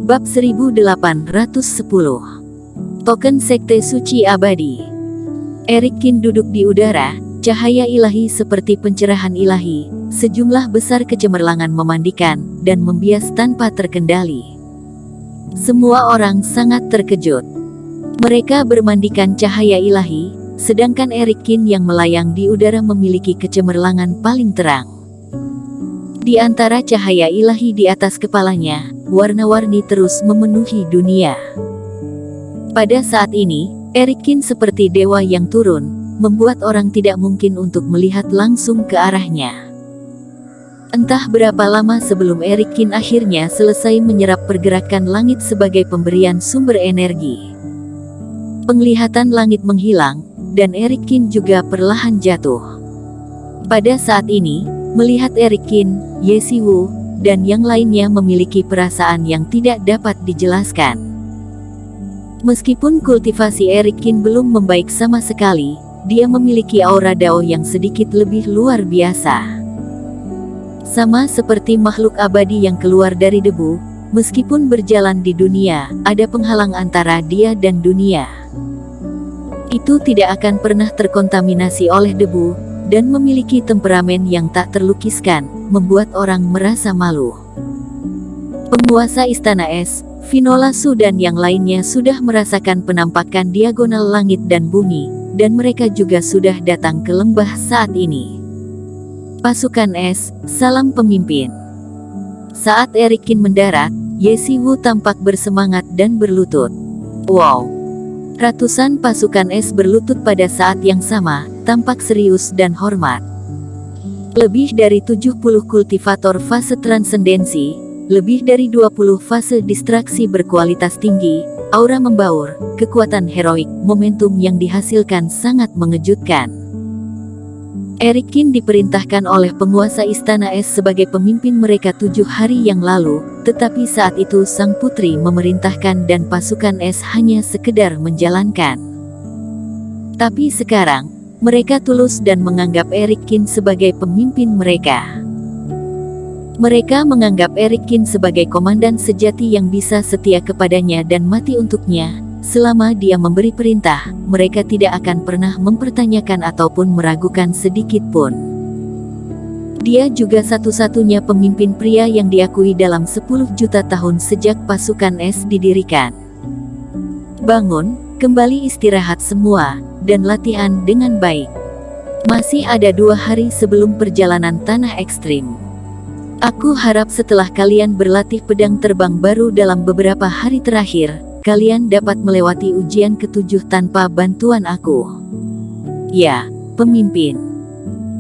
Bab 1810. Token Sekte Suci Abadi. Eric Kin duduk di udara, cahaya ilahi seperti pencerahan ilahi, sejumlah besar kecemerlangan memandikan, dan membias tanpa terkendali. Semua orang sangat terkejut. Mereka bermandikan cahaya ilahi, sedangkan Eric Kin yang melayang di udara memiliki kecemerlangan paling terang. Di antara cahaya ilahi di atas kepalanya, warna-warni terus memenuhi dunia. Pada saat ini, Eric Kin seperti dewa yang turun, membuat orang tidak mungkin untuk melihat langsung ke arahnya. Entah berapa lama sebelum Eric Kin akhirnya selesai menyerap pergerakan langit sebagai pemberian sumber energi. Penglihatan langit menghilang, dan Eric Kin juga perlahan jatuh. Pada saat ini, melihat Eric Kin, Ye Siwu, dan yang lainnya memiliki perasaan yang tidak dapat dijelaskan. Meskipun kultivasi Eric Kin belum membaik sama sekali, dia memiliki aura Dao yang sedikit lebih luar biasa. Sama seperti makhluk abadi yang keluar dari debu, meskipun berjalan di dunia, ada penghalang antara dia dan dunia. Itu tidak akan pernah terkontaminasi oleh debu, dan memiliki temperamen yang tak terlukiskan, membuat orang merasa malu. Penguasa Istana Es, Finola Su dan yang lainnya sudah merasakan penampakan diagonal langit dan bumi, dan mereka juga sudah datang ke lembah saat ini. Pasukan Es, salam pemimpin. Saat Eric Kin mendarat, Ye Siwu tampak bersemangat dan berlutut. Wow! Ratusan pasukan Es berlutut pada saat yang sama, tampak serius dan hormat. Lebih dari 70 kultivator fase transendensi, lebih dari 20 fase distraksi berkualitas tinggi, aura membaur, kekuatan heroik, momentum yang dihasilkan sangat mengejutkan. Eric Kin diperintahkan oleh penguasa Istana Es sebagai pemimpin mereka 7 hari yang lalu, tetapi saat itu sang putri memerintahkan dan pasukan Es hanya sekedar menjalankan. Tapi sekarang, mereka tulus dan menganggap Eric Kin sebagai pemimpin mereka. Mereka menganggap Eric Kin sebagai komandan sejati yang bisa setia kepadanya dan mati untuknya. Selama dia memberi perintah, mereka tidak akan pernah mempertanyakan ataupun meragukan sedikit pun. Dia juga satu-satunya pemimpin pria yang diakui dalam 10 juta tahun sejak pasukan Es didirikan. Bangun, kembali istirahat semua, dan latihan dengan baik. Masih ada 2 hari sebelum perjalanan tanah ekstrim. Aku harap setelah kalian berlatih pedang terbang baru dalam beberapa hari terakhir, kalian dapat melewati ujian ke-7 tanpa bantuan aku. Ya, pemimpin.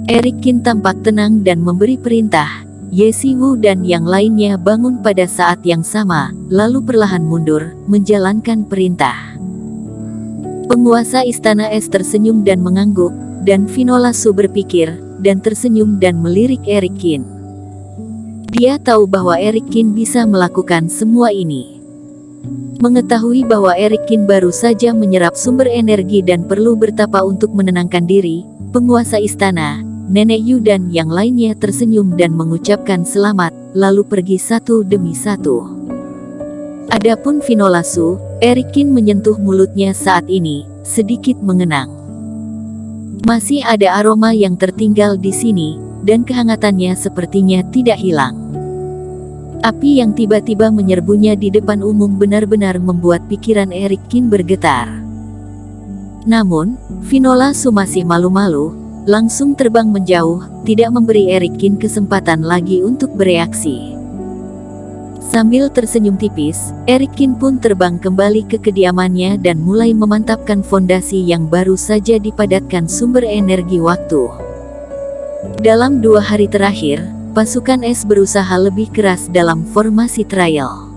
Eric Kin tampak tenang dan memberi perintah. Ye Siwu dan yang lainnya bangun pada saat yang sama, lalu perlahan mundur, menjalankan perintah. Penguasa Istana Es tersenyum dan mengangguk, dan Finola Su berpikir, dan tersenyum dan melirik Eric Kin. Dia tahu bahwa Eric Kin bisa melakukan semua ini. Mengetahui bahwa Eric Kin baru saja menyerap sumber energi dan perlu bertapa untuk menenangkan diri, penguasa istana, Nenek Yu dan yang lainnya tersenyum dan mengucapkan selamat, lalu pergi satu demi satu. Adapun Finola Su, Eric Kin menyentuh mulutnya saat ini, sedikit mengenang. Masih ada aroma yang tertinggal di sini, dan kehangatannya sepertinya tidak hilang. Api yang tiba-tiba menyerbunya di depan umum benar-benar membuat pikiran Eric Kin bergetar. Namun, Finola Su masih malu-malu, langsung terbang menjauh, tidak memberi Eric Kin kesempatan lagi untuk bereaksi. Sambil tersenyum tipis, Eric Kin pun terbang kembali ke kediamannya dan mulai memantapkan fondasi yang baru saja dipadatkan sumber energi waktu. Dalam 2 hari terakhir, pasukan Es berusaha lebih keras dalam formasi trial.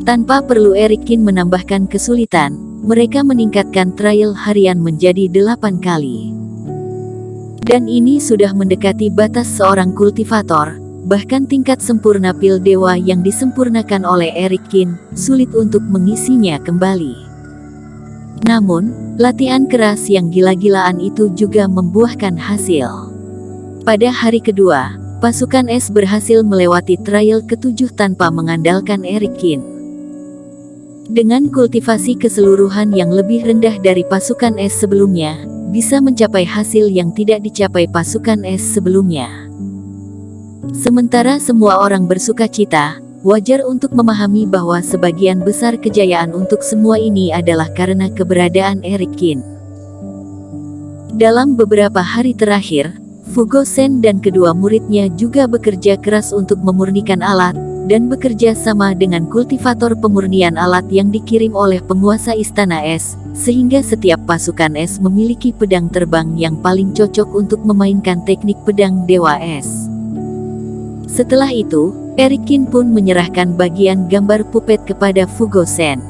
Tanpa perlu Eric Kin menambahkan kesulitan, mereka meningkatkan trial harian menjadi 8 kali. Dan ini sudah mendekati batas seorang kultivator, bahkan tingkat sempurna pil dewa yang disempurnakan oleh Eric Kin, sulit untuk mengisinya kembali. Namun, latihan keras yang gila-gilaan itu juga membuahkan hasil. Pada hari kedua, pasukan Es berhasil melewati trial ke-7 tanpa mengandalkan Eric Kin. Dengan kultivasi keseluruhan yang lebih rendah dari pasukan es sebelumnya, bisa mencapai hasil yang tidak dicapai pasukan es sebelumnya. Sementara semua orang bersuka cita, wajar untuk memahami bahwa sebagian besar kejayaan untuk semua ini adalah karena keberadaan Eric Kin. Dalam beberapa hari terakhir, Fugo Sen dan kedua muridnya juga bekerja keras untuk memurnikan alat, dan bekerja sama dengan kultivator pemurnian alat yang dikirim oleh penguasa Istana Es, sehingga setiap pasukan es memiliki pedang terbang yang paling cocok untuk memainkan teknik pedang Dewa Es. Setelah itu, Eric Kin pun menyerahkan bagian gambar puppet kepada Fugo Sen.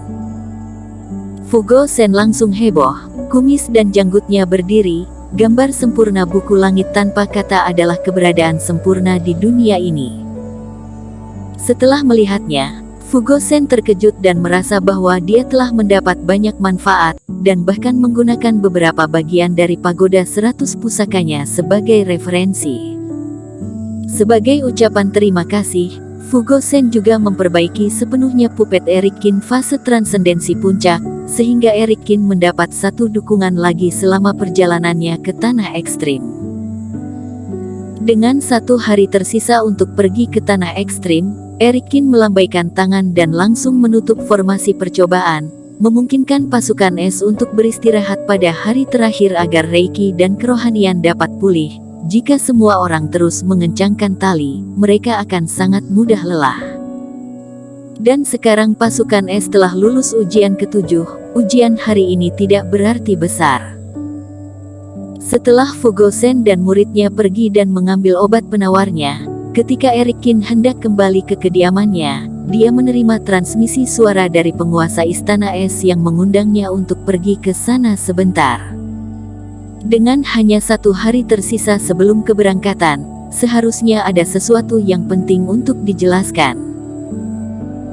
Fugo Sen langsung heboh, kumis dan janggutnya berdiri. Gambar sempurna buku langit tanpa kata adalah keberadaan sempurna di dunia ini. Setelah melihatnya, Fugo Sen terkejut dan merasa bahwa dia telah mendapat banyak manfaat, dan bahkan menggunakan beberapa bagian dari pagoda 100 pusakanya sebagai referensi. Sebagai ucapan terima kasih, Fugo Sen juga memperbaiki sepenuhnya puppet Eric Kin fase transendensi puncak, sehingga Eric Kin mendapat satu dukungan lagi selama perjalanannya ke tanah ekstrim. Dengan 1 hari tersisa untuk pergi ke tanah ekstrim, Eric Kin melambaikan tangan dan langsung menutup formasi percobaan, memungkinkan pasukan es untuk beristirahat pada hari terakhir agar reiki dan kerohanian dapat pulih. Jika semua orang terus mengencangkan tali, mereka akan sangat mudah lelah. Dan sekarang pasukan es telah lulus ujian ke-7, ujian hari ini tidak berarti besar. Setelah Fugo Sen dan muridnya pergi dan mengambil obat penawarnya, ketika Eric Kin hendak kembali ke kediamannya, dia menerima transmisi suara dari penguasa Istana Es yang mengundangnya untuk pergi ke sana sebentar. Dengan hanya 1 hari tersisa sebelum keberangkatan, seharusnya ada sesuatu yang penting untuk dijelaskan.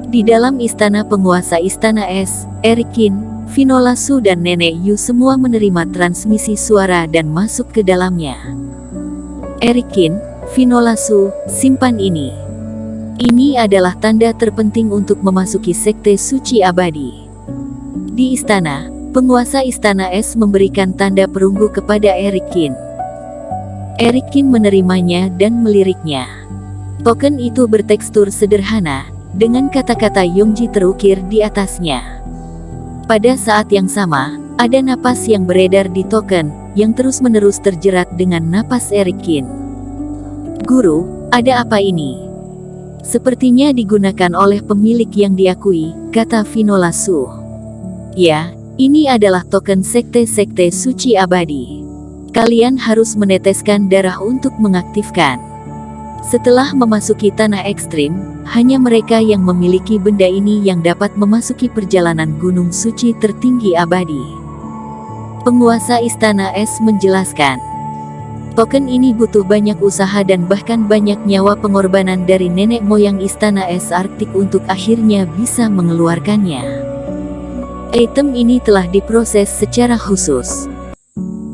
Di dalam istana penguasa Istana Es, Eric Kin, Finola Su dan Nenek Yu semua menerima transmisi suara dan masuk ke dalamnya. Eric Kin, Finola Su, simpan ini. Ini adalah tanda terpenting untuk memasuki sekte suci abadi. Di istana, penguasa Istana Es memberikan tanda perunggu kepada Eric Kin. Eric Kin menerimanya dan meliriknya. Token itu bertekstur sederhana, dengan kata-kata Yongji terukir di atasnya. Pada saat yang sama, ada napas yang beredar di token, yang terus-menerus terjerat dengan napas Eric Kin. Guru, ada apa ini? Sepertinya digunakan oleh pemilik yang diakui, kata Finola Su. Ya, ini adalah token sekte-sekte suci abadi. Kalian harus meneteskan darah untuk mengaktifkan. Setelah memasuki tanah ekstrim, hanya mereka yang memiliki benda ini yang dapat memasuki perjalanan gunung suci tertinggi abadi. Penguasa Istana Es menjelaskan. Token ini butuh banyak usaha dan bahkan banyak nyawa pengorbanan dari nenek moyang Istana Es Arktik untuk akhirnya bisa mengeluarkannya. Item ini telah diproses secara khusus.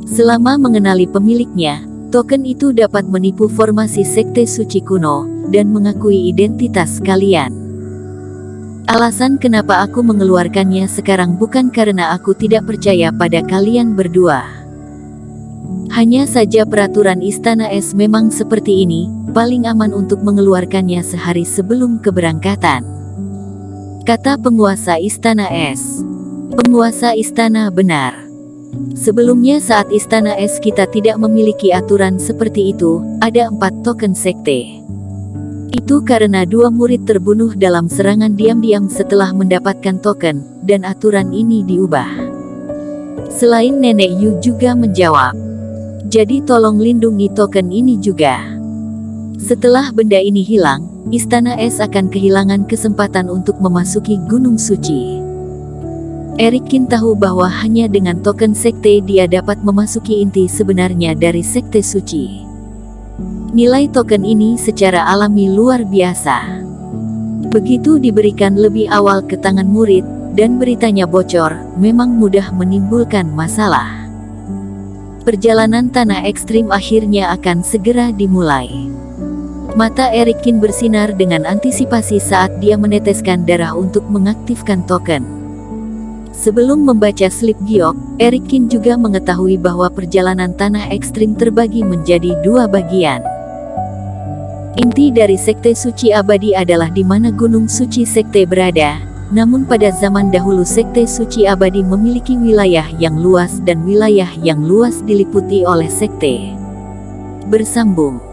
Selama mengenali pemiliknya, token itu dapat menipu formasi sekte suci kuno, dan mengakui identitas kalian. Alasan kenapa aku mengeluarkannya sekarang bukan karena aku tidak percaya pada kalian berdua. Hanya saja peraturan Istana Es memang seperti ini, paling aman untuk mengeluarkannya sehari sebelum keberangkatan. Kata penguasa Istana Es. Penguasa istana benar. Sebelumnya saat Istana Es kita tidak memiliki aturan seperti itu, ada 4 token sekte. Itu karena 2 murid terbunuh dalam serangan diam-diam setelah mendapatkan token, dan aturan ini diubah. Selain Nenek Yu juga menjawab. Jadi tolong lindungi token ini juga. Setelah benda ini hilang, Istana Es akan kehilangan kesempatan untuk memasuki Gunung Suci. Eric Kin tahu bahwa hanya dengan token sekte dia dapat memasuki inti sebenarnya dari sekte suci. Nilai token ini secara alami luar biasa. Begitu diberikan lebih awal ke tangan murid, dan beritanya bocor, memang mudah menimbulkan masalah. Perjalanan tanah ekstrim akhirnya akan segera dimulai. Mata Eric Kin bersinar dengan antisipasi saat dia meneteskan darah untuk mengaktifkan token. Sebelum membaca slip giok, Eric Kin juga mengetahui bahwa perjalanan tanah ekstrim terbagi menjadi dua bagian. Inti dari sekte suci abadi adalah di mana gunung suci sekte berada. Namun pada zaman dahulu sekte suci abadi memiliki wilayah yang luas dan wilayah yang luas diliputi oleh sekte bersambung.